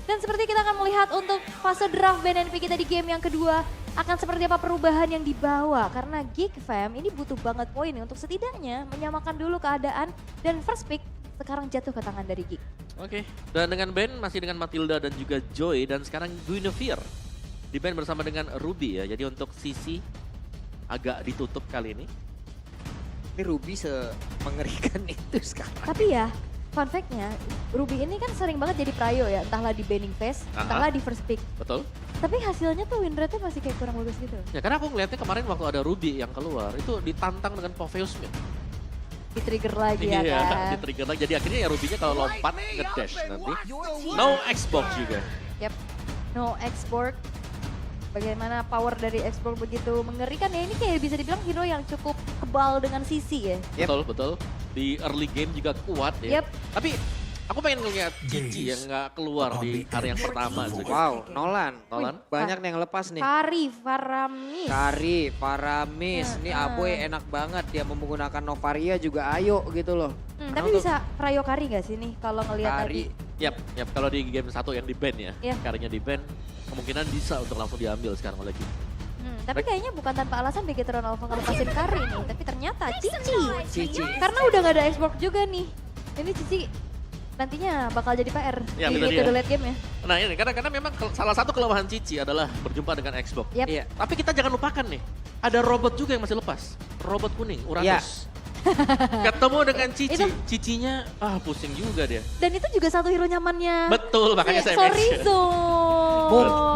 Dan seperti kita akan melihat untuk fase draft BNNP kita di game yang kedua, akan seperti apa perubahan yang dibawa. Karena Geek Fam ini butuh banget poin nih untuk setidaknya menyamakan dulu keadaan dan first pick sekarang jatuh ke tangan dari Geek. Oke, dan dengan Ben masih dengan Matilda dan juga Joy dan sekarang Guinevere di Ben bersama dengan Ruby ya. Jadi untuk sisi agak ditutup kali ini. Ini Ruby semengerikan itu sekarang. Tapi ya, fun fact-nya, Ruby ini kan sering banget jadi prayo ya, entahlah di banning phase, entahlah di first pick. Betul. Tapi hasilnya tuh win rate-nya masih kayak kurang bagus gitu. Ya karena aku ngeliatnya kemarin waktu ada Ruby yang keluar, itu ditantang dengan Popheus Mid. Di-trigger lagi ya Iya, kan. di-trigger lagi. Jadi akhirnya ya Ruby-nya kalau lompat nge-dash nanti. No Xbox juga. Yap, no export. Bagaimana power dari export begitu mengerikan ya. Ini kayak bisa dibilang hero yang cukup kebal dengan sisi ya. Betul, betul. Di early game juga kuat ya. Yep. Tapi aku pengen ngeliat Cici yang nggak keluar di area yang pertama juga. Wow, Nolan. Nolan. Banyak nih yang lepas nih. Kari, Faramis. Kari, Paramis, ini Aboy enak banget dia menggunakan Novaria juga ayo gitu loh. Tapi bisa prayo Kari gak sih nih kalau ngelihat tadi? Kari, Yap, kalau di game 1 yang di ban ya, Iya. karinya di ban, kemungkinan bisa untuk langsung diambil sekarang oleh Kim. Tapi kayaknya bukan tanpa alasan Begetron Alpha ngelepasin Kari nih, tapi ternyata Cici. Cici. Karena udah gak ada export juga nih. Ini Cici nantinya bakal jadi PR Ya, di itu dia. metode late game ya. Nah ini karena memang salah satu kelemahan Cici adalah berjumpa dengan Xbox. Yap. Iya. Tapi kita jangan lupakan nih, ada robot juga yang masih lepas. Robot kuning, Uranus. Ketemu dengan Cici, Itu- Cicinya pusing juga dia. Dan itu juga satu hero nyamannya. Betul, makanya saya mention. Sorizo.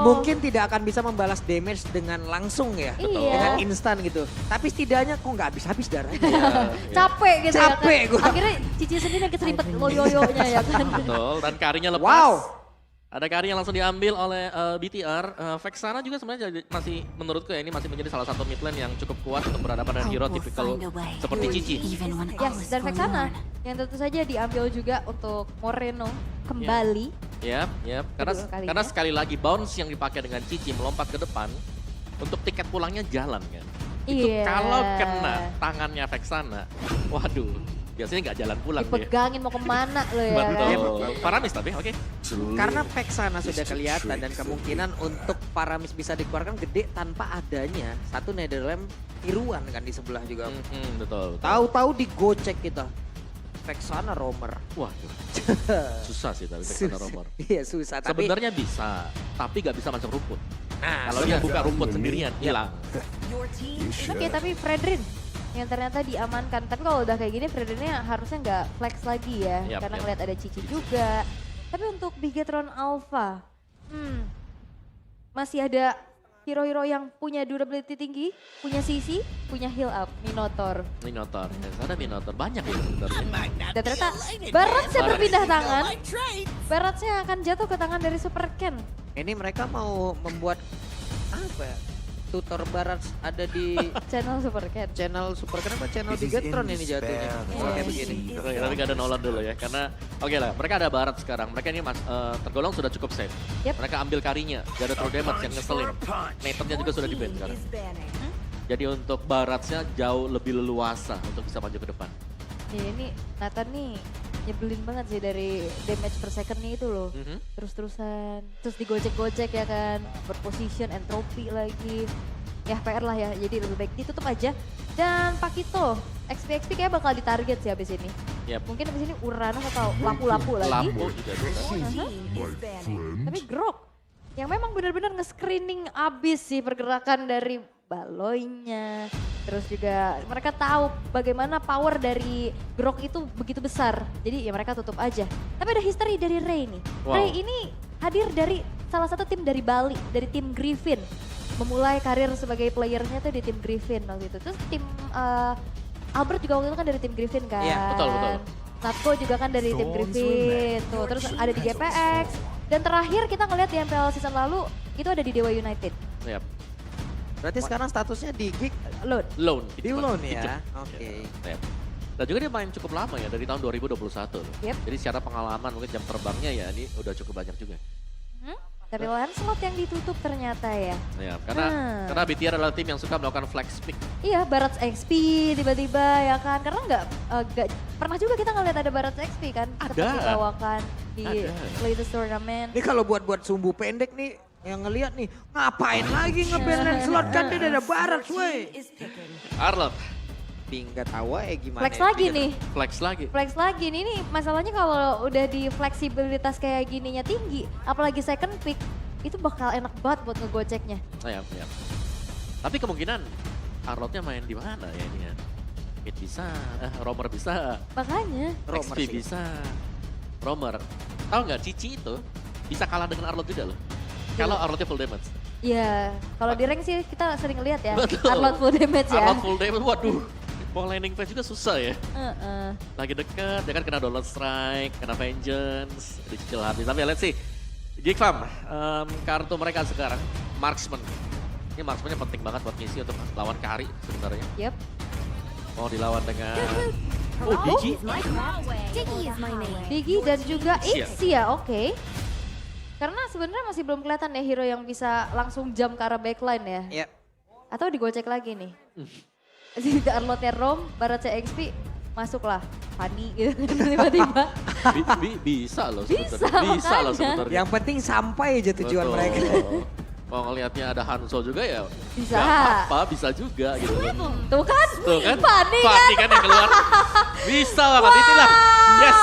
Mungkin tidak akan bisa membalas damage dengan langsung ya. Iya. Dengan instan gitu. Tapi setidaknya kok nggak habis-habis darahnya. Capek gitu Capek ya kan. gua. Akhirnya Cici sendiri yang keserimpet loyoyonya ya kan. Betul, dan karinya lepas. Wow. Ada kari yang langsung diambil oleh BTR. Vexana juga sebenarnya masih menurutku ya ini masih menjadi salah satu mid lane yang cukup kuat untuk berhadapan dengan hero tipikal seperti Cici. Yes, dan Vexana yang tentu saja diambil juga untuk Moreno kembali. Yap. Karena Kedua kalinya. karena sekali lagi bounce yang dipakai dengan Cici melompat ke depan untuk tiket pulangnya jalan kan. Itu Iya. kalau kena tangannya Vexana, waduh, biasanya nggak jalan pulang dia. Dipegangin mau kemana lo ya kan. Betul. Paramis tapi oke. Karena Vexana sudah kelihatan dan kemungkinan untuk Paramis bisa dikeluarkan gede tanpa adanya satu Netherlands tiruan kan di sebelah juga. Betul. Tahu-tahu digocek kita. Vexana Romer. Waduh, susah sih tapi Vexana Romer. Iya susah. Tapi Sebenarnya bisa, tapi nggak bisa masuk rumput. nah, Kalau dia buka rumput sendirian, hilang. Oke, tapi Fredrin yang ternyata diamankan. Tapi kalau udah kayak gini Fredrinnya harusnya nggak flex lagi ya. Yap, Karena yap. ngeliat ada Cici juga. Tapi untuk Bigetron Alpha, masih ada hero-hero yang punya durability tinggi, punya CC, punya heal up, Minotaur. Minotaur, ada Minotaur, banyak ya sebenarnya. Dan ternyata Baratsnya berpindah tangan. Baratsnya akan jatuh ke tangan dari Super Ken. ini mereka mau membuat apa ya? Tutor barat ada di Channel Super Ken. channel Super kenapa channel Bigetron ini jatuhnya. Kalau kayak begini. Oke, tapi gak ada Nolan dulu ya, karena oke lah, mereka ada Barat sekarang. Mereka ini tergolong sudah cukup safe. Yep. Mereka ambil karinya, gak ada true damage yang ngeselin. Nathannya juga sudah di-ban sekarang. Jadi untuk Baratnya jauh lebih leluasa untuk bisa maju ke depan. Ya ini Nathan nih nyebelin banget sih dari damage per second-nya itu loh. Terus-terusan, terus digocek-gocek ya kan, berposition, entropy lagi. Ya PR lah ya, jadi lebih baik ditutup aja. Dan Pakito, XP kayak bakal ditarget sih abis ini. Yap. Mungkin abis ini Uranus atau lapu-lapu lagi. Lapu juga bisa. Tapi Grok, yang memang benar-benar nge-screening abis sih pergerakan dari Baloynya. Terus juga mereka tahu bagaimana power dari Grok itu begitu besar. Jadi ya mereka tutup aja. Tapi ada history dari Ray nih. Wow. Ray ini hadir dari salah satu tim dari Bali, dari tim Griffin. Memulai karir sebagai playernya tuh di tim Griffin waktu itu. Terus tim Albert juga waktu itu kan dari tim Griffin kan. Iya, betul. Natko juga kan dari tim Griffin. Tuh, terus ada di GPX. Dan terakhir kita ngeliat di MPL season lalu itu ada di Dewa United. Yap. Berarti sekarang statusnya di gig Load. Loan. di loan Kitchen. ya. Oke. Yap. Dan juga dia main cukup lama ya, dari tahun 2021 loh. Yep. Jadi secara pengalaman mungkin jam terbangnya ya ini udah cukup banyak juga. Dari Lancelot yang ditutup ternyata ya. Ya, karena BTR adalah tim yang suka melakukan flex pick. Iya, Barats XP tiba-tiba ya kan. Karena nggak pernah juga kita ngeliat ada Barats XP kan. Ada. Seperti bawakan di Ada. latest tournament. Ini kalau buat sumbu pendek nih, yang ngelihat nih, ngapain lagi nge-ban Lancelot kan dia ada barat, woi. Arlot, Nggak tahu ya gimana. Flex ya. lagi nih. flex lagi. Flex lagi nih, masalahnya kalau udah di fleksibilitas kayak gininya tinggi, apalagi second pick, itu bakal enak banget buat ngegoceknya. Ya. Tapi kemungkinan Arlotnya main di mana ya ini ya? Mid bisa, Romer bisa, Makanya. Romer XP sih. bisa, Romer. Tahu nggak Cici itu bisa kalah dengan Arlot juga loh. Kalau Arlotnya full damage. Iya, kalau di rank sih kita sering lihat ya, Betul. Arlot full damage ya. Arlot full damage, waduh. Mau landing phase juga susah ya. Heeh. Lagi deket, dia kan kena Dollar Strike, kena Vengeance, dicicil habis. Tapi let's see. Geekfam, kartu mereka sekarang, Marksman. Ini Marksman penting banget buat ngisi untuk lawan Kari sebenarnya. Yep. Mau dilawan dengan... Oh, Digi. Digi dan juga Ixia. Ixia, oke. Karena sebenarnya masih belum kelihatan ya hero yang bisa langsung jump ke arah backline ya. Ya. Atau digocek lagi nih. Arlotnya Rom, Barat CXP, masuklah. Fanny gitu tiba-tiba. Bisa loh Bisa, sebenarnya. Bisa loh makanya. sebenarnya. Yang penting sampai aja tujuan Betul. mereka. Mau ngelihatnya ada Hanzo juga ya. Bisa. Gak apa, bisa juga gitu. Tuh kan, Tuh kan, Fanny Fanny kan. kan yang keluar. Bisa banget, inilah. Yes,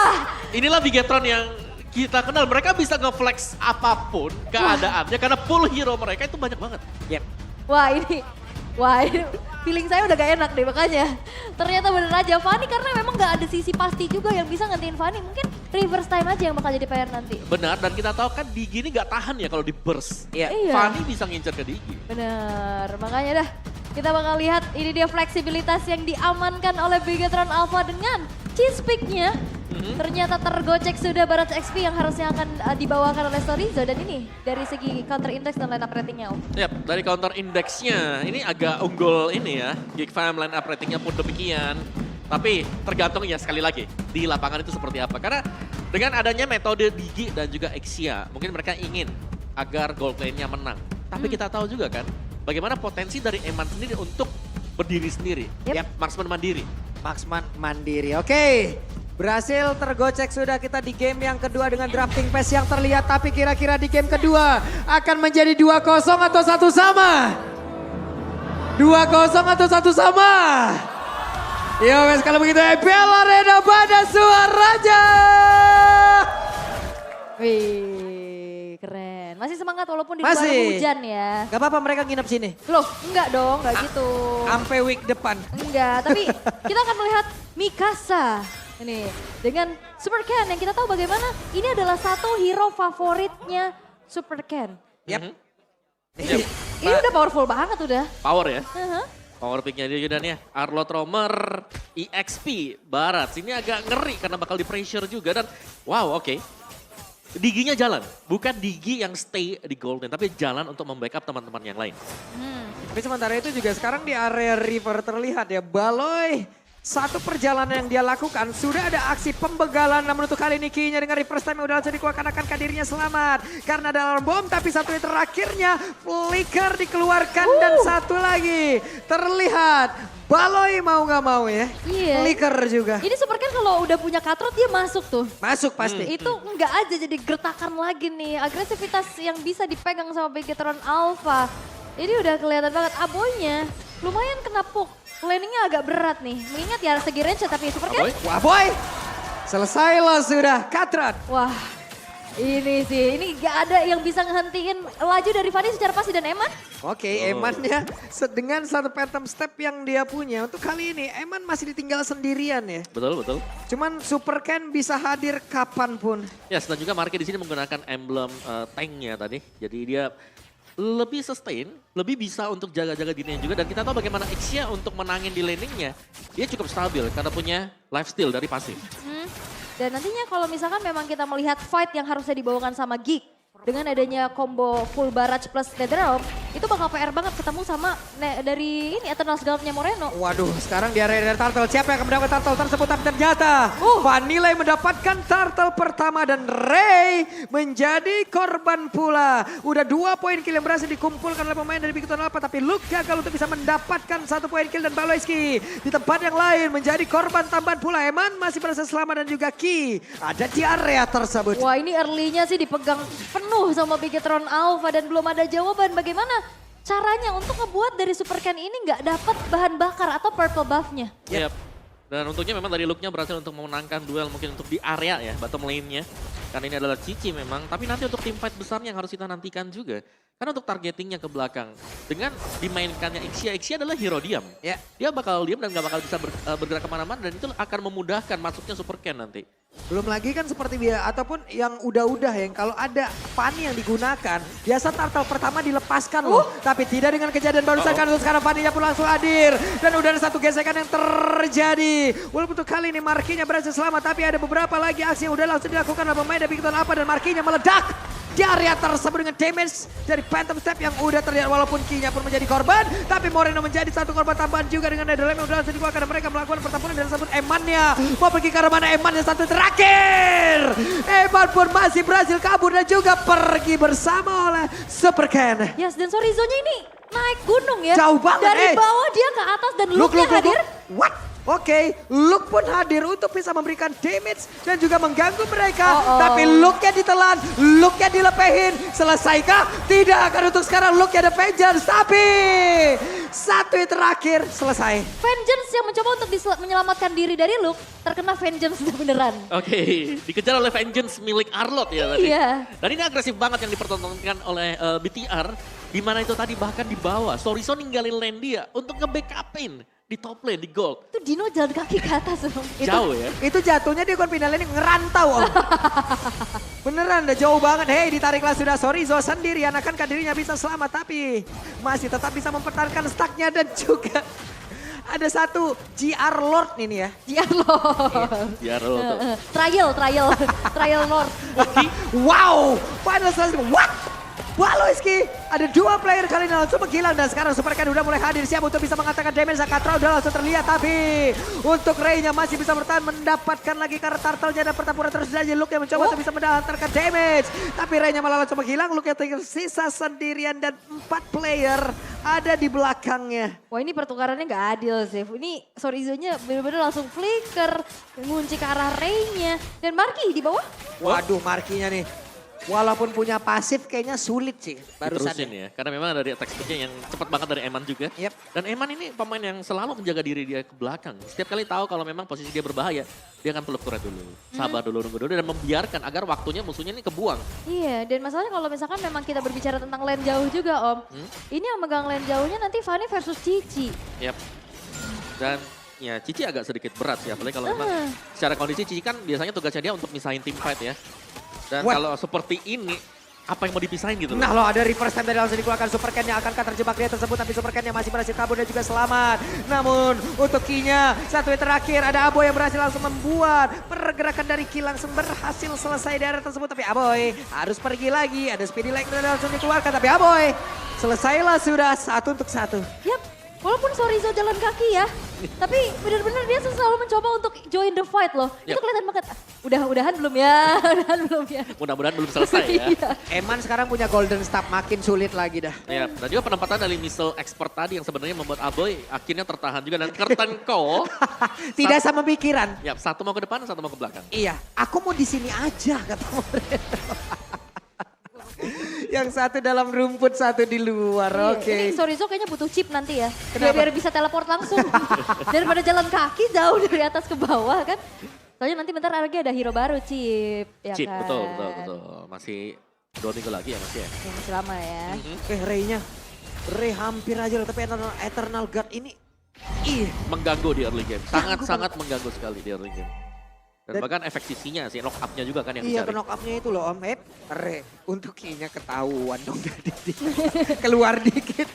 inilah Bigetron yang kita kenal. Mereka bisa nge-flex apapun keadaannya karena pool hero mereka itu banyak banget. Yep. Wah ini feeling saya udah gak enak deh makanya. Ternyata bener aja Fanny karena memang gak ada sisi pasti juga yang bisa ngantiin Fanny. Mungkin reverse time aja yang bakal jadi PR nanti. Benar, dan kita tahu kan Digi ini gak tahan ya kalau di burst. Iya. Iya. Fanny bisa ngincer ke Digi. Bener, makanya dah kita bakal lihat ini dia fleksibilitas yang diamankan oleh Bigetron Alpha dengan cheese pick-nya. Ternyata tergocek sudah Barat XP yang harusnya akan dibawakan oleh Storizo dan ini dari segi counter index dan line up ratingnya. Yap, dari counter indeksnya ini agak unggul ini ya. Geekfam line up ratingnya pun demikian. Tapi tergantung ya sekali lagi di lapangan itu seperti apa. Karena dengan adanya metode Digi dan juga Ixia, mungkin mereka ingin agar gold lane-nya menang. Tapi kita tahu juga kan bagaimana potensi dari Eman sendiri untuk berdiri sendiri. Yep. Marksman mandiri. Marksman mandiri. Oke. Berhasil tergocek sudah kita di game yang kedua dengan drafting pace yang terlihat. Tapi kira-kira di game kedua akan menjadi 2-0 atau 1 sama? 2-0 atau 1 sama? Ya wes kalau begitu EPL Arena pada suaranya. Wih, keren. Masih semangat walaupun di luar Masih. hujan ya. Gak apa-apa mereka nginep sini. Loh, enggak dong, enggak gitu. Sampai week depan. Enggak, tapi kita akan melihat Mikasa. Ini dengan Super Ken yang kita tahu bagaimana ini adalah satu hero favoritnya Super Ken. Yap. Yap. Ini udah powerful banget udah. Power ya. Uh-huh. Power pick-nya dia dan ya. Arlot Romer, EXP, Barat. Ini agak ngeri karena bakal di pressure juga dan wow oke. Diginya jalan, bukan Digi yang stay di golden, tapi jalan untuk membackup teman-teman yang lain. Tapi sementara itu juga sekarang di area river terlihat ya Baloy. Satu perjalanan yang dia lakukan, sudah ada aksi pembegalan namun untuk kali ini key-nya dengan reverse time yang udah langsung dikeluarkan akan kadirnya selamat. Karena ada alarm bom tapi satu yang terakhirnya flicker dikeluarkan dan satu lagi terlihat Baloy mau gak mau ya, Iya. flicker juga. Ini Super Ken kalau udah punya katrot dia masuk tuh. Masuk pasti. Itu enggak aja jadi gertakan lagi nih. Agresivitas yang bisa dipegang sama Bigetron Alpha. Ini udah kelihatan banget aboynya. Lumayan kena poke. Landingnya agak berat nih. Mengingat ya segi range tapi Super Ken. Aboy? Wah boy, selesai lo sudah Katrat. Wah ini sih, ini gak ada yang bisa ngehentiin laju dari Fanny secara pasti dan Eman. Oke, Emannya dengan satu phantom step yang dia punya. Untuk kali ini Eman masih ditinggal sendirian ya. Betul, betul. Cuman Super Ken bisa hadir kapanpun. Yes, dan juga Marky di sini menggunakan emblem tanknya tadi. Jadi dia lebih sustain, lebih bisa untuk jaga-jaga dirinya juga. Dan kita tahu bagaimana Ixia untuk menangin di laningnya. Dia cukup stabil karena punya lifesteal dari pasif. Dan nantinya kalau misalkan memang kita melihat fight yang harusnya dibawakan sama Geek. Dengan adanya combo full barrage plus nether realm, itu bakal PR banget ketemu sama dari ini Eternals Guard-nya Moreno. Waduh, sekarang di area dari Turtle. Siapa yang akan mendapatkan Turtle tersebut? Tapi ternyata Vanilla yang mendapatkan Turtle pertama dan Ray menjadi korban pula. Udah 2 poin kill yang berhasil dikumpulkan oleh pemain dari Big Tuan Alpha. Tapi Luke gagal untuk bisa mendapatkan 1 poin kill dan Baloyski di tempat yang lain menjadi korban tambahan pula. Eman masih berhasil selamat dan juga Ki ada di area tersebut. Wah ini early-nya sih dipegang penuh sama Big Tuan Alpha dan belum ada jawaban bagaimana caranya untuk ngebuat dari Supercan ini nggak dapat bahan bakar atau purple buff-nya. Yep. Dan untungnya memang dari Luke-nya berhasil untuk memenangkan duel mungkin untuk di area ya, bottom lane-nya. Karena ini adalah Cici memang, tapi nanti untuk teamfight besarnya yang harus kita nantikan juga. Karena untuk targetingnya ke belakang, dengan dimainkannya Ixia adalah hero diam. Ya. Dia bakal diam dan gak bakal bisa bergerak kemana-mana dan itu akan memudahkan masuknya Supercan nanti. Belum lagi kan seperti biasa, ataupun yang udah-udah yang kalau ada Fanny yang digunakan, biasa Turtle pertama dilepaskan loh. Tapi tidak dengan kejadian barusan kan sekarang Fanny-nya pun langsung hadir. Dan udah ada 1 gesekan yang terjadi. Walaupun untuk kali ini Markinya berhasil selamat, tapi ada beberapa lagi aksi yang udah langsung dilakukan oleh pemain dari Big Tuan Alpha dan Markinya meledak di area tersebut dengan damage dari Phantom Step yang udah terlihat walaupun Kinya pun menjadi korban. Tapi Moreno menjadi 1 korban tambahan juga dengan Netherlands yang udah langsung dikeluarkan. Mereka melakukan pertempuran dan tersebut Eman-nya mau pergi ke arah mana. Eman yang 1 terakhir. Eman pun masih berhasil kabur dan juga pergi bersama oleh Supercan. Yes dan Sorizo-nya ini naik gunung ya. Jauh banget. Dari bawah dia ke atas dan Luke-nya hadir. What? Oke, Luke pun hadir untuk bisa memberikan damage dan juga mengganggu mereka. Tapi Luke-nya ditelan, Luke-nya dilepehin. Selesaikah? Tidak akan untuk sekarang Luke-nya ada vengeance. Tapi 1 yang terakhir selesai. Vengeance yang mencoba untuk menyelamatkan diri dari Luke terkena vengeance beneran. Oke, dikejar oleh vengeance milik Arlot ya tadi. Iya. Dan ini agresif banget yang dipertontonkan oleh BTR. Di mana itu tadi bahkan di bawah, Sorizo ninggalin lane dia untuk nge-backupin di top lane, di gold. Itu Dino jalan kaki ke atas. Jauh ya. Itu jatuhnya di kon final ini ngerantau om. Beneran udah jauh banget. Hei ditariklah sudah Sorizo sendirian. Akankah dirinya bisa selamat tapi masih tetap bisa mempertahankan stacknya dan juga ada 1 GR Lord ini ya. GR Lord. GR Lord tuh. Trial Lord. Wow, final selesai. What? Baloyski, ada 2 player kali ini langsung menghilang dan sekarang Supercan udah mulai hadir siap untuk bisa mengatakan damage. Zakatra udah langsung terlihat tapi untuk Ray-nya masih bisa bertahan mendapatkan lagi karena Turtle-nya dan pertempuran terus saja. Luke yang mencoba untuk bisa mendapatkan damage tapi Ray-nya malah langsung menghilang. Luke yang tersisa sendirian dan 4 player ada di belakangnya. Wah ini pertukarannya nggak adil sih. Ini Sorizo-nya bener-bener langsung flicker, ngunci ke arah Ray-nya. Dan Marky di bawah. Waduh Markinya nih. Walaupun punya pasif kayaknya sulit sih barusan. Diterusin ya, karena memang dari attack speed-nya yang cepat banget dari Eman juga. Yep. Dan Eman ini pemain yang selalu menjaga diri dia ke belakang. Setiap kali tahu kalau memang posisi dia berbahaya, dia akan peluk turret dulu. Sabar dulu, nunggu dulu dan membiarkan agar waktunya musuhnya ini kebuang. Iya dan masalahnya kalau misalkan memang kita berbicara tentang lane jauh juga om. Ini yang megang lane jauhnya nanti Fanny versus Cici. Yap. Dan ya Cici agak sedikit berat sih, apalagi kalau memang secara kondisi Cici kan biasanya tugasnya dia untuk misahin team fight ya. Dan kalau seperti ini, apa yang mau dipisahin gitu loh. Nah lo ada reverse time dari langsung dikeluarkan. Supercan-nya akankah terjebak dia tersebut tapi Supercan-nya masih berhasil kabur dan juga selamat. Namun untuk Ki-nya 1 yang terakhir ada Aboy yang berhasil langsung membuat pergerakan dari Ki langsung berhasil selesai di area tersebut. Tapi Aboy harus pergi lagi. Ada speedy leg dan langsung dikeluarkan tapi Aboy selesailah sudah 1 untuk 1. Yap. Walaupun Sorizo jalan kaki ya, tapi benar-benar dia selalu mencoba untuk join the fight loh. Yep. Itu kelihatan banget. Udahan belum ya, udahan belum ya. Mudah-mudahan belum selesai ya. Iya. Eman sekarang punya golden staff makin sulit lagi dah. Ya, dan juga penempatan dari missile expert tadi yang sebenarnya membuat Aboy akhirnya tertahan juga. Dan Curtain Call. Tidak sama pikiran. Ya, 1 mau ke depan, 1 mau ke belakang. Iya, aku mau di sini aja kata Moreno. Yang 1 dalam rumput, 1 di luar. Iya, Oke. Ini Sorizo kayaknya butuh chip nanti ya. Kenapa? Biar bisa teleport langsung. Daripada jalan kaki jauh dari atas ke bawah kan. Soalnya nanti bentar lagi ada hero baru chip. Ya Chip, kan? betul. Masih 2 minggu lagi ya Mas ya. Ya, masih lama ya. Ray-nya. Ray hampir aja loh, tapi Eternal Guard ini. Mengganggu di early game. Sangat mengganggu sekali di early game. Dan bahkan efek sisinya sih, knock up-nya juga kan yang Iya, dicari. knock up-nya itu loh Om. Ray, untuk Ki-nya ketahuan dong jadi keluar dikit.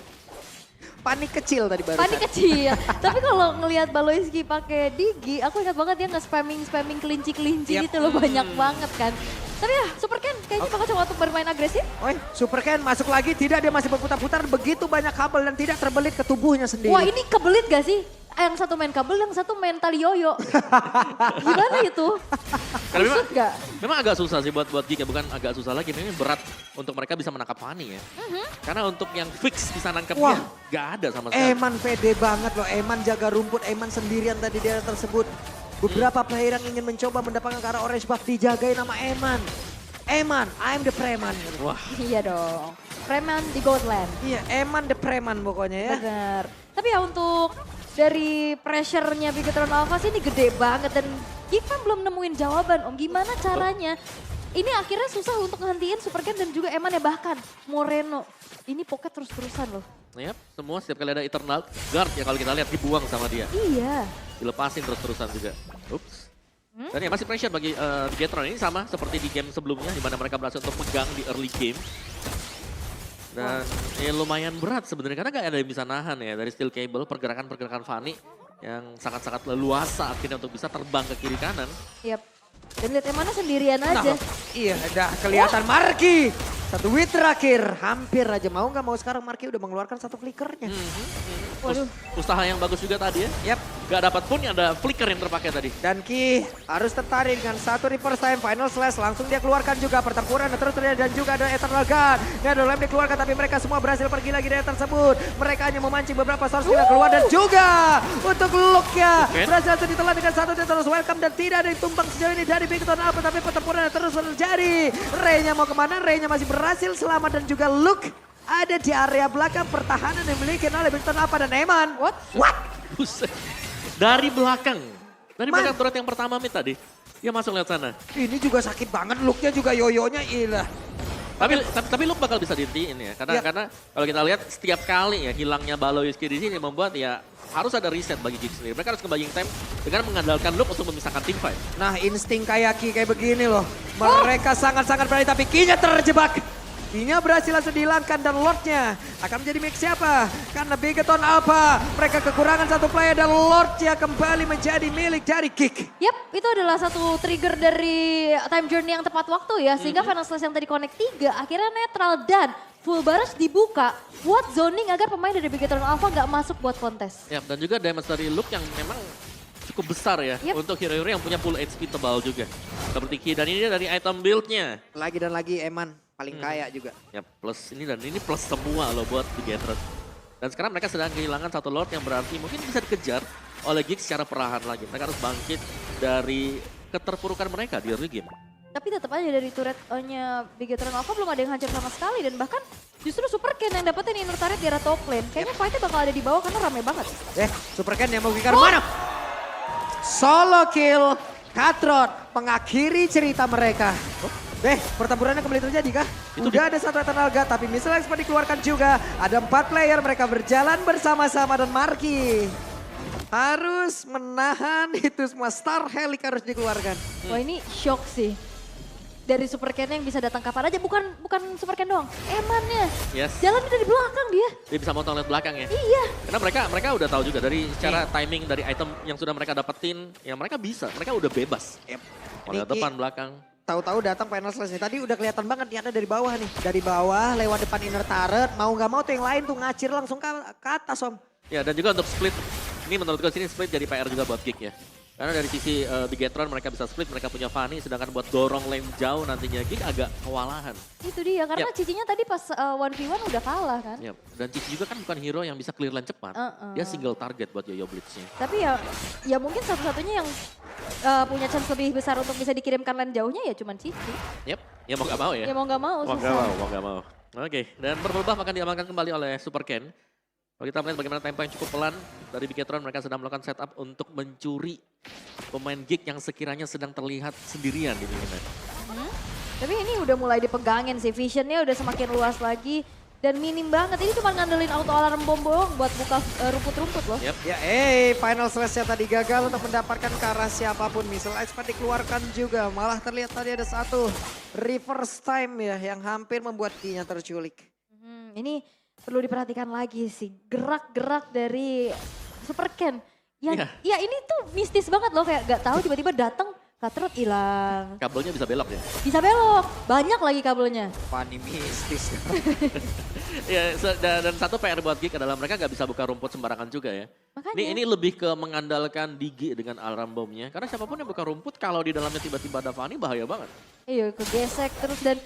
Panik kecil tadi barusan. Panik kecil. Tapi kalau ngelihat Baloyski pakai Digi, aku ingat banget dia nge-spamming kelinci-kelinci gitu loh, banyak banget kan. Tapi ya Super Ken kayaknya bakal coba untuk bermain agresif. Super Ken masuk lagi, tidak, dia masih berputar-putar, begitu banyak kabel dan tidak terbelit ke tubuhnya sendiri. Wah ini kebelit gak sih? Yang satu main kabel, yang satu main tali yoyo. Gimana itu? Karena Maksud gak? memang agak susah sih buat Geek ya, bukan agak susah lagi, memang berat untuk mereka bisa menangkap Fanny ya. Karena untuk yang fix bisa nangkep Wah. dia, gak ada sama sekali. Eman pede banget loh, Eman jaga rumput, Eman sendirian tadi di area tersebut. Beberapa player yang ingin mencoba mendapatkan ke arah orange buff dijagain sama Eman. Eman, I'm the preman. Wah, Iya dong. Preman di Goldland. Iya, Eman the preman pokoknya ya. Bener. Tapi ya untuk dari pressure-nya Bigetron Alpha sih ini gede banget. Dan Gifam belum nemuin jawaban Om. Gimana caranya? Ini akhirnya susah untuk ngehentiin Super Ken dan juga Eman ya. Bahkan Moreno. Ini pocket terus-terusan loh. yep, semua setiap kali ada Eternal Guard ya kalau kita lihat dibuang sama dia. Iya. Dilepasin terus-terusan juga. Ups. Dan ya masih pressure bagi Bigetron ini sama seperti di game sebelumnya di mana mereka berhasil untuk pegang di early game. Dan ya lumayan berat sebenarnya karena gak ada yang bisa nahan ya dari Steel Cable, pergerakan-pergerakan Fanny yang sangat-sangat leluasa akhirnya untuk bisa terbang ke kiri kanan. Yap. Dan lihat Emannya sendirian aja. Iya, udah kelihatan Marki. Satu win terakhir, hampir aja. Mau nggak mau sekarang Marki udah mengeluarkan satu flickernya. Waduh. Usaha yang bagus juga tadi ya. Yap. Gak dapat pun ada flicker yang terpakai tadi. Dan Ki harus tertarik dengan satu reverse time final slash. Langsung dia keluarkan juga pertempuran terus terjadi dan juga ada Eternal Gun. Dan ada lem dikeluarkan tapi mereka semua berhasil pergi lagi dari tersebut. Mereka hanya memancing beberapa source yang keluar dan juga untuk look-nya. Okay. Berhasil ditelan dengan satu dia terus welcome dan tidak ada yang tumbang sejauh ini dari Bigetron Alpha. Tapi pertempuran terus terjadi. Ray-nya mau kemana? Ray-nya masih berhasil selamat dan juga look. Ada di area belakang pertahanan yang dimiliki oleh Bigetron Alpha dan Eman. What? Buset. Dari belakang. Dari belakang turret yang pertama mid tadi. Dia masuk lewat sana. Ini juga sakit banget, looknya juga yoyonya ilah. Tapi Luke bakal bisa dihentiin ya. Karena kalau kita lihat setiap kali ya hilangnya Baloyski di sini membuat ya harus ada reset bagi Geek sendiri. Mereka harus kembali time dengan mengandalkan Luke untuk memisahkan tim fight. Nah insting kayak Ki kayak begini loh. Mereka sangat-sangat berani tapi Ki-nya terjebak. Ki-nya berhasil langsung dihilangkan dan Lord-nya akan menjadi milik siapa? Karena Bigetron Alpha mereka kekurangan satu player dan Lord-nya kembali menjadi milik dari Geek. Yap, itu adalah satu trigger dari time journey yang tepat waktu ya. Sehingga final slash yang tadi connect 3 akhirnya netral dan full barrage dibuka buat zoning agar pemain dari Bigetron Alpha nggak masuk buat kontes. Ya, dan juga damage dari Luke yang memang cukup besar ya. Untuk hero-hero yang punya full HP tebal juga. Seperti Ki dan ini dari item build-nya. Lagi dan lagi Eman paling kaya juga. Ya plus ini dan ini plus semua loh buat Bigetron. Dan sekarang mereka sedang kehilangan satu Lord yang berarti mungkin bisa dikejar oleh Geek secara perlahan lagi. Mereka harus bangkit dari keterpurukan mereka di early game. Tapi tetap aja dari turret-nya Bigetron Alpha belum ada yang hancur sama sekali. Dan bahkan justru Super Ken yang dapetin inner turret di arah top lane. Kayaknya fight-nya bakal ada di bawah karena rame banget. Super Ken yang mau ke mana? Solo kill Katrot mengakhiri cerita mereka. Pertempurannya kembali terjadi kah? Udah ada satu Eternal God tapi missile expert dikeluarkan juga. Ada 4 player mereka berjalan bersama-sama dan Marki harus menahan itu semua. Star Helic harus dikeluarkan. Wah ini shock sih. Dari Super Ken yang bisa datang kapan aja, bukan Super Ken doang, Emannya. Yes. Jalan dari belakang dia. Dia bisa motong lewat belakang ya. Iya. Karena mereka udah tahu juga dari cara timing dari item yang sudah mereka dapetin, ya mereka bisa, mereka udah bebas. Mau lewat Niki, depan, belakang. tahu-tahu datang final slash nih. Tadi udah kelihatan banget niatnya dari bawah nih. Dari bawah lewat depan inner turret, mau nggak mau tuh yang lain tuh ngacir langsung ke atas Om. Ya dan juga untuk split, ini menurut gue sini split jadi PR juga buat Geek ya. Karena dari sisi Bigetron mereka bisa split, mereka punya Fanny, sedangkan buat dorong lane jauh nantinya Geek agak kewalahan. Itu dia, karena Cicinya tadi pas 1v1 udah kalah kan. Yep. Dan Cici juga kan bukan hero yang bisa clear lane cepat. Dia single target buat Yoyo Blitznya. Tapi ya mungkin satu-satunya yang punya chance lebih besar untuk bisa dikirimkan lane jauhnya ya cuman Cici. Yep, ya mau gak mau ya. Ya mau gak mau, susah. Mau gak mau. Oke, dan purple buff akan diamankan kembali oleh Super Ken. Kalau kita melihat bagaimana tempo yang cukup pelan dari Bigetron, mereka sedang melakukan setup untuk mencuri pemain Geek yang sekiranya sedang terlihat sendirian di miniman. Tapi ini udah mulai dipegangin sih, visionnya udah semakin luas lagi. Dan minim banget, ini cuma ngandelin auto alarm bom doang buat buka rumput-rumput loh. Yep. Ya final slash-nya tadi gagal untuk mendapatkan ke arah siapapun. Missile expert dikeluarkan juga, malah terlihat tadi ada satu reverse time ya yang hampir membuat Ki-nya terculik. Ini perlu diperhatikan lagi sih, gerak-gerak dari Super Ken. Ya ini tuh mistis banget loh, kayak gak tahu tiba-tiba datang Cutthroat hilang. Kabelnya bisa belok ya. Bisa belok, banyak lagi kabelnya. Fanny mistis. Ya, dan satu PR buat Geek adalah mereka nggak bisa buka rumput sembarangan juga ya. Makanya. Ini lebih ke mengandalkan Digi dengan alarm bomnya. Karena siapapun yang buka rumput kalau di dalamnya tiba-tiba ada Fanny bahaya banget. Iya, kegesek terus dan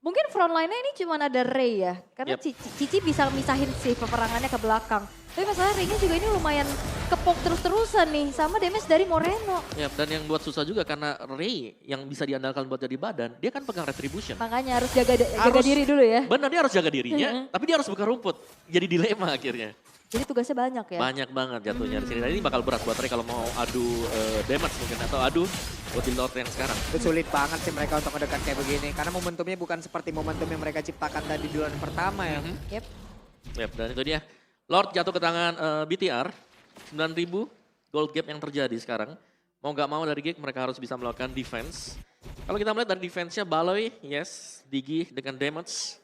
mungkin frontline-nya ini cuma ada Ray ya. Karena Yep. Cici bisa misahin sih peperangannya ke belakang. Tapi masalah Ray-nya juga ini lumayan kepok terus-terusan nih sama damage dari Moreno. Ya, dan yang buat susah juga karena Ray yang bisa diandalkan buat jadi badan, dia kan pegang retribution. Makanya harus jaga Harus- diri dulu ya. Benar, dia harus jaga dirinya, tapi dia harus buka rumput. Jadi dilema akhirnya. Jadi tugasnya banyak ya. Banyak banget jatuhnya di sini. Dan ini bakal berat buat Ray kalau mau adu damage mungkin atau adu buat di Lord yang sekarang. Itu sulit banget sih mereka untuk ngedekat kayak begini. Karena momentumnya bukan seperti momentum yang mereka ciptakan tadi di lawan pertama ya. Yep. Yep, dan itu dia. Lord jatuh ke tangan BTR. 9.000 gold gap yang terjadi sekarang. Mau gak mau dari Geek mereka harus bisa melakukan defense. Kalau kita melihat dari defense-nya Baloy, yes, Digi dengan damage.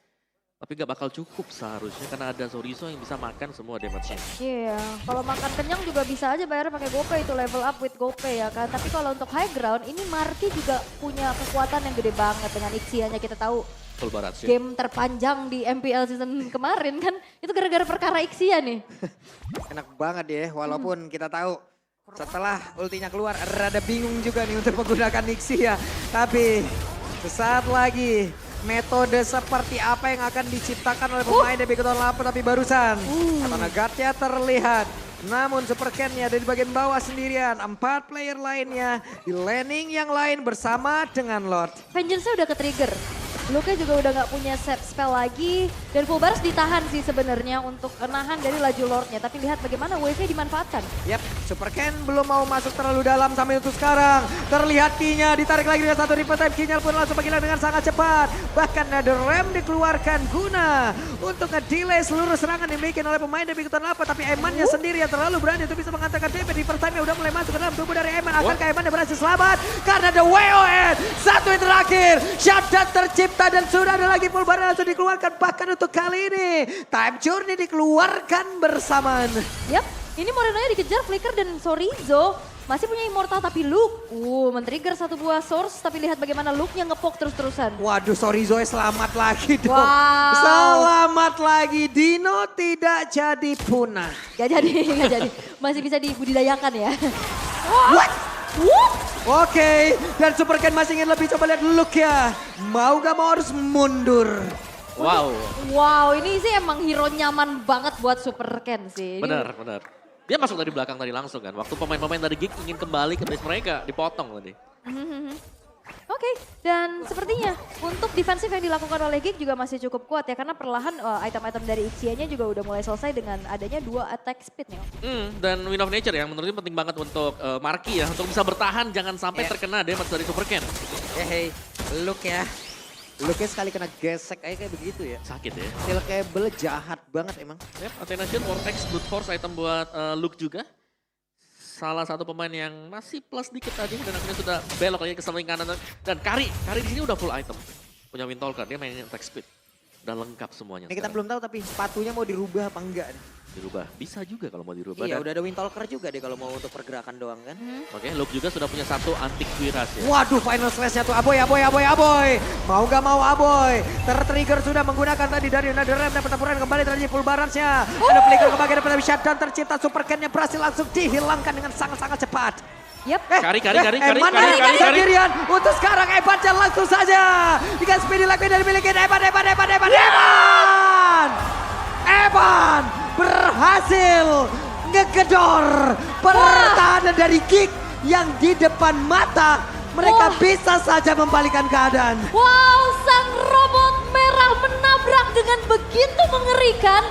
Tapi gak bakal cukup seharusnya karena ada Sorizo yang bisa makan semua damage-nya. Iya, kalau makan kenyang juga bisa aja bayar pakai GoPay itu level up with GoPay ya kan. Tapi kalau untuk high ground ini Marky juga punya kekuatan yang gede banget dengan Ixianya kita tahu. Full barat sih. Game terpanjang di MPL season kemarin kan itu gara-gara perkara Ixia nih. Enak banget ya, walaupun kita tahu setelah ultinya keluar rada bingung juga nih untuk menggunakan Nixie ya. Tapi sesaat lagi metode seperti apa yang akan diciptakan oleh pemain dari Bikoton Lapo tapi barusan. Katana guardnya terlihat. Namun Super Ken-nya ada di bagian bawah sendirian. 4 player lainnya di laning yang lain bersama dengan Lord. Vengeance-nya udah ke-trigger. Luke juga udah nggak punya set spell lagi. Dan Full Bars ditahan sih sebenarnya untuk menahan dari laju Lordnya. Tapi lihat bagaimana wave-nya dimanfaatkan. Yap, Super Ken belum mau masuk terlalu dalam sampai untuk sekarang. Terlihat Ki-nya ditarik lagi dengan satu replay time. Ki-nya pun langsung menghilang dengan sangat cepat. Bahkan ada rem dikeluarkan guna untuk nge-delay seluruh serangan yang dimiliki oleh pemain dari Bikoton Lapo. Tapi Eman-nya sendiri yang terlalu berani untuk bisa mengantarkan DP. Di first time-nya udah mulai masuk ke dalam tubuh dari Eman. Akankah Eman yang berhasil selamat? Karena ada WON. Satu yang terakhir. Shutdown tercipta dan sudah ada lagi full bar langsung dikeluarkan. Bahkan untuk kali ini Time Journey dikeluarkan bersamaan. Yap, ini Moreno-nya dikejar Flicker dan Sorizo. Masih punya Immortal tapi Luke. Men-trigger satu buah source. Tapi lihat bagaimana Luke-nya ngepok terus-terusan. Waduh, Sorizo selamat lagi dong. Wow. Selamat lagi. Dino tidak jadi punah. Gak jadi, gak jadi. Masih bisa dibudidayakan ya. What? What? Oke, dan Super Ken masih ingin lebih. Coba lihat look ya. Mau gak mau harus mundur. Wow. Wow, ini sih emang hero nyaman banget buat Super Ken sih. Ini Benar, benar. Dia masuk dari belakang tadi langsung kan. Waktu pemain-pemain dari Geek ingin kembali ke base mereka, dipotong tadi. Oke, dan sepertinya untuk defensif yang dilakukan oleh Geek juga masih cukup kuat ya. Karena perlahan item-item dari Ixianya juga udah mulai selesai dengan adanya 2 attack speed nih. Dan Wind of Nature yang menurutnya penting banget untuk Marky ya. Untuk bisa bertahan jangan sampai terkena damage dari Super Ken. Hey, look ya. Looknya sekali kena gesek aja kayak begitu ya. Sakit ya. Steel cable jahat banget emang. Yep, Athena Shield, Vortex, Brute Force item buat Luke juga. Salah satu pemain yang masih plus dikit tadi dan akhirnya sudah belok lagi ke samping kanan. Dan Kari di sini udah full item. Punya Windtalker, dia mainin attack speed. Udah lengkap semuanya. Ini kita sekarang. belum tahu tapi sepatunya mau dirubah apa enggak. Dirubah, bisa juga kalau mau dirubah. Iya, Dan- udah ada Windtalker juga deh kalau mau untuk pergerakan doang kan. Oke, Luke juga sudah punya satu antik kuiras ya. Waduh, final slash-nya tuh Aboy. Mau gak mau Aboy. Tertrigger sudah menggunakan tadi dari Another Ram dan pertempuran kembali terjadi full balance-nya. Ada flicker ke bagian depan shutdown tercipta. Super Ken-nya berhasil langsung dihilangkan dengan sangat-sangat cepat. Yap. Kari. Eman sendirian. Untuk sekarang Evan langsung saja. Dengan speedy lagi dari miliki Evan berhasil ngegedor pertahanan dari Geek yang di depan mata. Mereka bisa saja membalikan keadaan. Wow, sang robot merah menabrak dengan begitu mengerikan.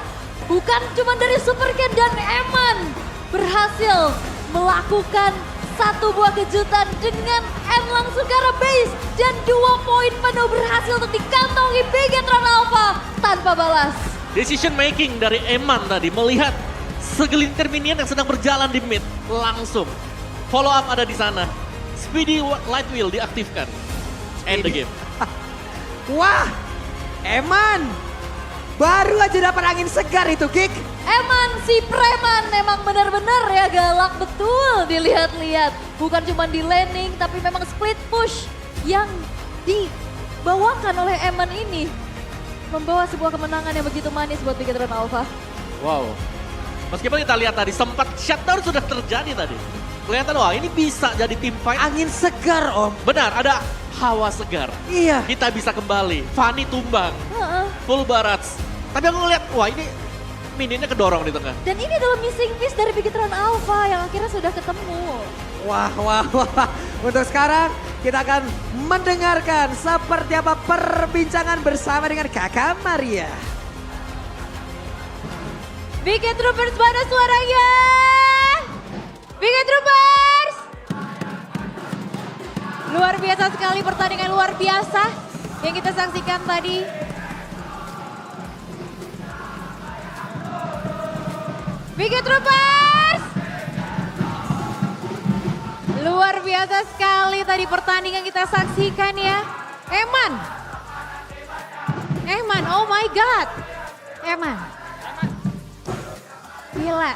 Bukan cuma dari Super Ken dan Eman berhasil melakukan satu buah kejutan dengan end langsung ke arah base. Dan 2 poin penuh berhasil untuk dikantongi Bigetron Alpha tanpa balas. Decision making dari Eman tadi melihat segelintir minion yang sedang berjalan di mid langsung. Follow up ada di sana. Speedy Light Wheel diaktifkan. End the game. Wah, Eman baru aja dapat angin segar itu Geek. Eman si preman memang benar-benar ya galak betul dilihat-lihat. Bukan cuma di laning tapi memang split push yang dibawakan oleh Eman ini. Membawa sebuah kemenangan yang begitu manis buat Bigetron Alpha. Wow. Meskipun kita lihat tadi sempat shutdown sudah terjadi tadi. Kelihatan wah ini bisa jadi tim fight. Angin segar Om. Benar, ada hawa segar. Iya. Kita bisa kembali. Fanny tumbang. Heeh. Full barats. Tapi aku ngeliat, wah ini minionnya kedorong di tengah. Dan ini adalah missing piece dari Bigetron Alpha yang akhirnya sudah ketemu. Wah. Untuk sekarang kita akan mendengarkan seperti apa perbincangan bersama dengan Kakak Maria. Bigetroopers mana suaranya? Bigetroopers! Luar biasa sekali pertandingan luar biasa yang kita saksikan tadi. Bigetroopers! Luar biasa sekali tadi pertandingan kita saksikan ya. Eman, oh my God. Eman. Gila,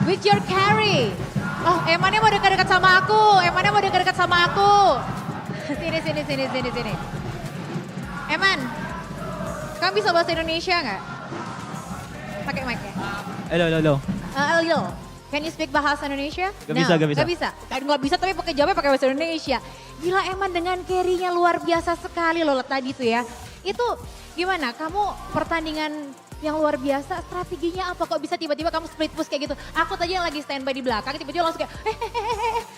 with your carry. Oh, Emannya mau dekat-dekat sama aku. Sini. Eman, kamu bisa bahasa Indonesia nggak? Pakai mic ya. Halo. Halo, can you speak bahasa Indonesia? Gak bisa. Gak bisa tapi jawabnya pakai bahasa Indonesia. Gila Eman dengan carry-nya luar biasa sekali loh tadi tuh ya. Itu gimana, kamu pertandingan yang luar biasa, strateginya apa? Kok bisa tiba-tiba kamu split push kayak gitu? Aku tadi yang lagi standby di belakang, tiba-tiba langsung kayak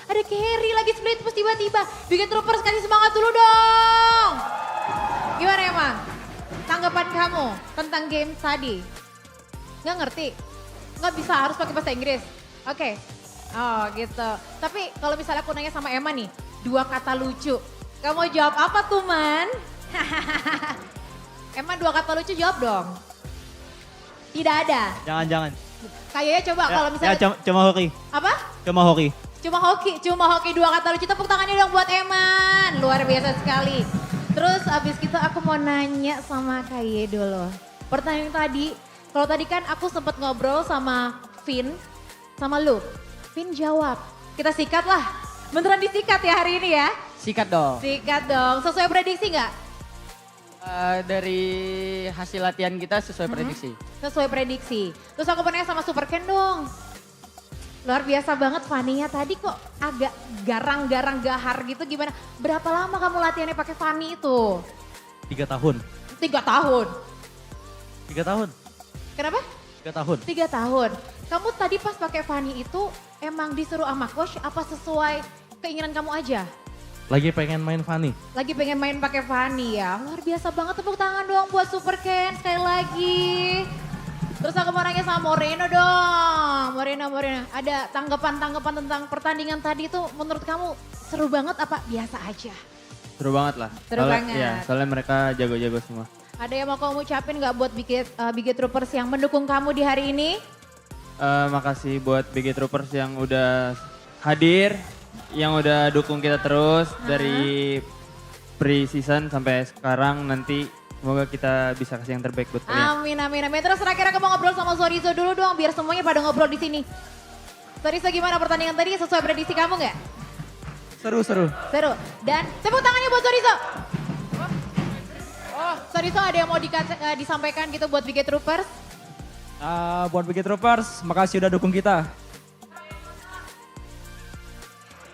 ada carry lagi split push tiba-tiba. Bigetroopers kasih semangat dulu dong. Gimana emang? Tanggapan kamu tentang game tadi? Nggak ngerti? Nggak bisa, harus pakai bahasa Inggris? Oke. Oh gitu. Tapi kalau misalnya aku nanya sama Emma nih, 2 kata lucu. Kamu jawab apa tuh man? Emma 2 kata lucu jawab dong. Tidak ada. Jangan. Kayaknya coba kalau misalnya. Cuma hoki. Apa? Cuma hoki. Cuma hoki 2 kata lucu. Tepuk tangannya dong buat Eman. Luar biasa sekali. Terus abis gitu aku mau nanya sama Kaye dulu. Pertanyaan tadi, kalau tadi kan aku sempat ngobrol sama Vin, sama lu. Vin jawab, kita sikat lah. Beneran disikat ya hari ini ya? Sikat dong. Sikat dong. Sesuai prediksi nggak? Dari hasil latihan kita sesuai prediksi. Sesuai prediksi. Terus aku mau nanya sama Super Ken dong. Luar biasa banget Fanny-nya tadi kok agak garang-garang gahar gitu gimana? Berapa lama kamu latihannya pakai Fanny itu? 3 tahun. 3 tahun. 3 tahun. Kenapa? 3 tahun. 3 tahun. Kamu tadi pas pakai Fanny itu emang disuruh sama coach apa sesuai keinginan kamu aja? Lagi pengen main Fanny. Lagi pengen main pakai Fanny ya. Luar biasa banget, tepuk tangan doang buat Super Ken sekali lagi. Terus aku mau nanya sama Moreno dong. Moreno. Ada tanggapan-tanggapan tentang pertandingan tadi itu menurut kamu seru banget apa biasa aja? Seru banget lah. Seru banget. Ya, soalnya mereka jago-jago semua. Ada yang mau kamu ucapin gak buat Bigetroopers yang mendukung kamu di hari ini? Makasih buat Bigetroopers yang udah hadir, yang udah dukung kita terus dari pre-season sampai sekarang nanti. Semoga kita bisa kasih yang terbaik buat kalian. Amin. Terus terakhir aku mau ngobrol sama Sorizo dulu dong biar semuanya pada ngobrol di sini. Sorizo gimana pertandingan tadi sesuai prediksi kamu nggak? Seru. Seru. Dan tepuk tangannya buat Sorizo. Sorizo ada yang mau disampaikan gitu buat Bigetroopers? Buat Bigetroopers, makasih udah dukung kita.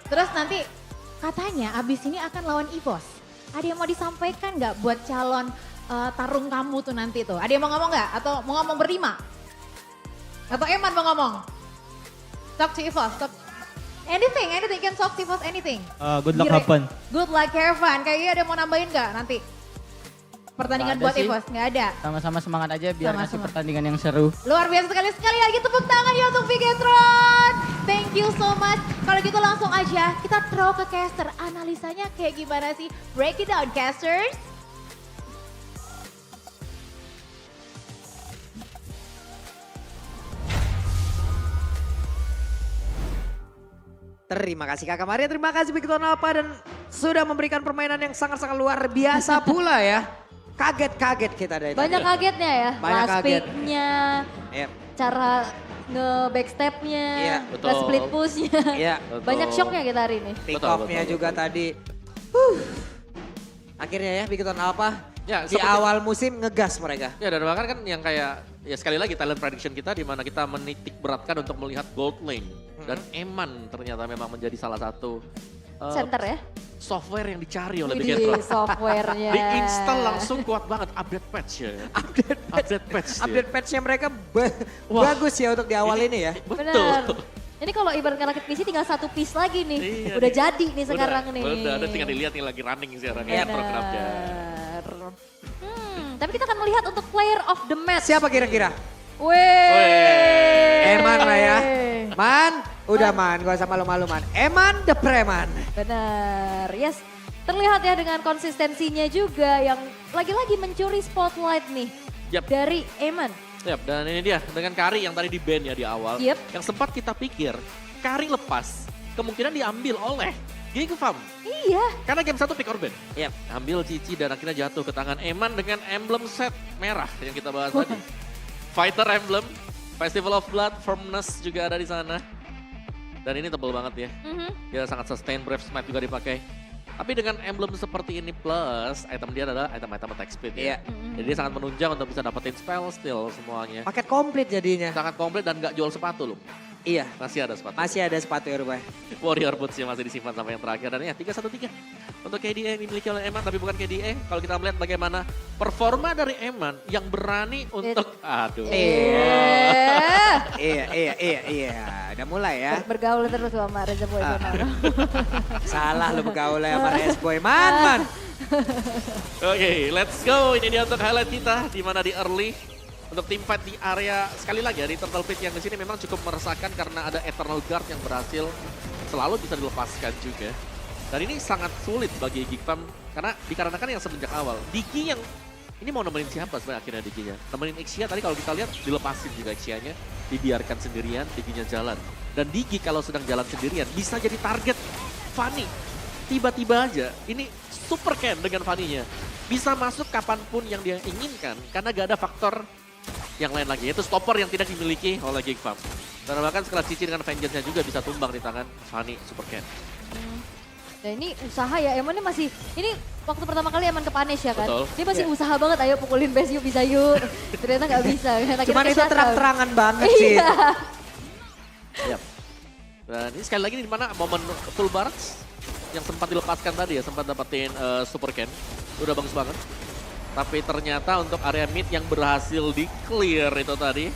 Terus nanti katanya abis ini akan lawan EVOS. Ada yang mau disampaikan nggak buat calon tarung kamu tuh nanti tuh? Ada yang mau ngomong nggak? Atau mau ngomong berlima? Atau Eman mau ngomong? Talk to EVOS. Anything, can talk to EVOS, anything. Good luck, have fun. Good luck, have fun. Kayaknya ada yang mau nambahin nggak nanti? Pertandingan buat EVOS, nggak ada? Sama-sama semangat aja biar Sama-sama. ngasih pertandingan yang seru. Luar biasa sekali lagi tepuk tangan ya untuk Bigetron. Thank you so much. Kalau gitu langsung aja kita throw ke caster. Analisanya kayak gimana sih? Break it down casters. Terima kasih Kakak Maria, terima kasih Bigetron Alpha dan sudah memberikan permainan yang sangat-sangat luar biasa pula ya. Kaget-kaget kita dari Banyak tadi. kagetnya ya. Banyak Last kaget. pick-nya. Yep. cara nge-backstepnya, Iya, betul. nge-split pushnya. Iya. Banyak shocknya kita hari ini. Pick Betul, off-nya betul, juga betul. tadi. Akhirnya ya Bigetron Alpha Ya, di seperti- awal musim ngegas mereka. Ya dan bahkan kan yang kayak ya sekali lagi talent prediction kita di mana kita menitik beratkan untuk melihat Gold Lane dan Eman ternyata memang menjadi salah satu Center ya. software yang dicari oleh Widih, Bigetron. softwarenya. Di install langsung kuat banget update patch ya. Update patch. dia. Update patch-nya mereka Wah. bagus ya untuk di awal ini ya. Betul. Benar. Ini kalau ibarat rakit PC tinggal satu piece lagi nih. Iya Udah nih. jadi nih sekarang nih. Udah, ada tinggal dilihat nih lagi running sekarang ya programnya. Benar. Tapi kita akan melihat untuk player of the match. Siapa kira-kira? Weh. Eman lah ya. Man, udah man, gak usah malu-malu man. Eman the Preman. Benar, yes. Terlihat ya dengan konsistensinya juga yang lagi-lagi mencuri spotlight nih. Yap. Dari Eman. Yap, dan ini dia dengan Kari yang tadi di ban ya di awal. Yep. Yang sempat kita pikir Kari lepas kemungkinan diambil oleh Gigfam. Iya. Karena game 1 pick or ban. Yap. Ambil Cici dan akhirnya jatuh ke tangan Eman dengan emblem set merah yang kita bahas tadi. Fighter emblem, Festival of Blood, Firmness juga ada di sana. Dan ini tebel banget ya. Dia sangat sustain, Brave Smite juga dipakai. Tapi dengan emblem seperti ini plus item dia adalah item-item attack speed Iya. ya. Jadi dia sangat menunjang untuk bisa dapetin spell steal semuanya. Paket komplit jadinya. Sangat komplit dan gak jual sepatu loh. Iya, Masih ada sepatu. masih ada sepatu ya rupanya. Warrior Boots-nya masih disimpan sampai yang terakhir. Dan ya 313 untuk KDA yang dimiliki oleh Eman. Tapi bukan KDA. Kalau kita melihat bagaimana performa dari Eman yang berani untuk... Aduh. Iya. Udah mulai ya. Bergaul terus sama Reza Boy. Salah lu bergaul sama Res Boy. Man. Oke, let's go. Ini dia untuk highlight kita. Di mana di early. Untuk tim fight di area, sekali lagi ya, di Turtle Pit yang di sini memang cukup meresahkan karena ada Eternal Guard yang berhasil selalu bisa dilepaskan juga. Dan ini sangat sulit bagi Gigfam karena dikarenakan yang semenjak awal. Digi yang, ini mau nemenin siapa sebenarnya akhirnya Diginya? Nemenin Ixia tadi kalau kita lihat dilepasin juga Ixianya, dibiarkan sendirian, Diginya jalan. Dan Digi kalau sedang jalan sendirian bisa jadi target Fanny. Tiba-tiba aja, ini super can dengan Fanny-nya. Bisa masuk kapanpun yang dia inginkan karena gak ada faktor yang lain lagi, yaitu stopper yang tidak dimiliki oleh Gigfam. Dan bahkan sekelas Cici dengan Vengeance-nya juga bisa tumbang di tangan Fanny Super Ken. Dan ini usaha ya, Eman ini masih, ini waktu pertama kali Eman ke Punish ya kan? Betul. Dia masih usaha banget, ayo pukulin base yuk, bisa yuk. Ternyata gak bisa. Akhirnya Cuman ke itu shutdown. terang-terangan banget sih. Iya. Yap. Dan ini sekali lagi di mana momen full barracks yang sempat dilepaskan tadi ya, sempat dapetin Super Ken. Udah bagus banget. Tapi ternyata untuk area mid yang berhasil di-clear itu tadi.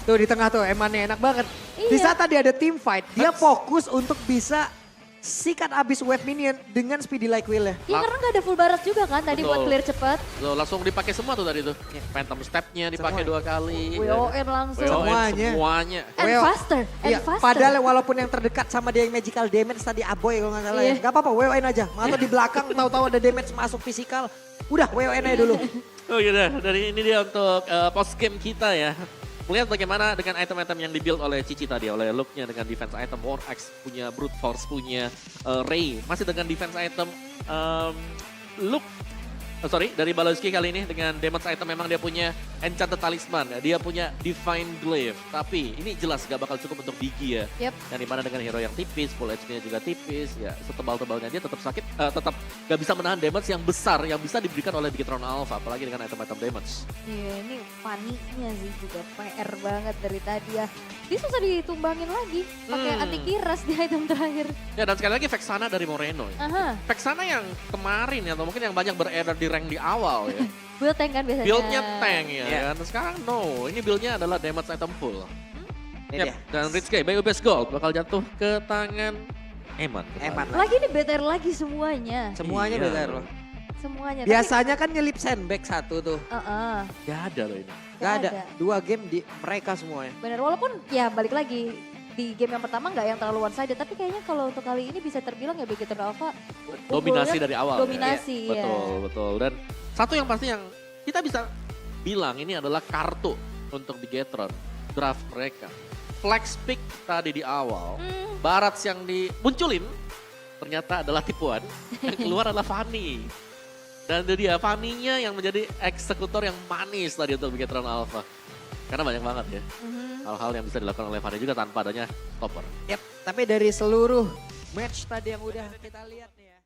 Tuh di tengah tuh Emannya enak banget. Di Iya. saat tadi ada team fight, dia fokus untuk bisa sikat abis wave minion dengan speedy like will-nya. Iya karena gak ada full barat juga kan tadi buat Betul. clear cepat. So, langsung dipakai semua tuh tadi tuh. Phantom Step-nya dipakai Semua. 2 kali. WON langsung. WON Semuanya. semuanya. And Well, faster, and Iya, faster. padahal walaupun yang terdekat sama dia yang magical damage tadi Aboy kalau nggak salah ya. Iya. Gak apa-apa, WON aja. Atau di belakang tahu-tahu ada damage masuk fisikal. Udah, WON aja dulu. Oh iya, dari ini dia untuk post game kita ya. Melihat bagaimana dengan item-item yang dibuild oleh Cici tadi, oleh Luke-nya dengan defense item, War Axe punya Brute Force, punya Ray. Masih dengan defense item Luke, dari Baloski kali ini dengan damage item memang dia punya Enchanted Talisman, dia punya Divine Glaive. Tapi ini jelas gak bakal cukup untuk Digi ya. Yep. Yang dimana dengan hero yang tipis, full HP-nya juga tipis, ya setebal-tebalnya dia tetap sakit, tetap gak bisa menahan damage yang besar yang bisa diberikan oleh Bigetron Alpha, apalagi dengan item-item damage. Iya ini paniknya sih juga PR banget dari tadi ya. Dia susah ditumbangin lagi pakai anti kiras di item terakhir. Ya dan sekali lagi Vexana dari Moreno ya. Aha, Vexana yang kemarin ya, atau mungkin yang banyak beredar di rank di awal ya. build tank kan biasanya. Build-nya tank ya Iya. kan. Sekarang no, ini build-nya adalah damage item full. Ini Yap, dia. dan Rich Guy, Bayo Best Gold bakal jatuh ke tangan Eman. Eman. Lagi ini better lagi semuanya. Semuanya Iya. bener loh. Semuanya. Biasanya kan nyelip sandbag satu tuh. Tapi, Gak ada loh ini. Gak ada. ada. 2 game di mereka semuanya. bener walaupun ya balik lagi di game yang pertama nggak yang terlalu one sided tapi kayaknya kalau untuk kali ini bisa terbilang ya Bigetron Alpha Dominasi unggulnya dari awal. dominasi ya. ya. Betul, betul. Dan satu yang pasti yang kita bisa bilang ini adalah kartu untuk Bigetron. Draft mereka. Flex pick tadi di awal. Barats yang dimunculin ternyata adalah tipuan. Yang keluar adalah Fanny. Dan itu dia Fanny-nya yang menjadi eksekutor yang manis tadi untuk Bigetron Alpha. Karena banyak banget ya hal-hal yang bisa dilakukan oleh Fanny juga tanpa adanya stopper. Yap, tapi dari seluruh match tadi yang udah kita lihat nih ya.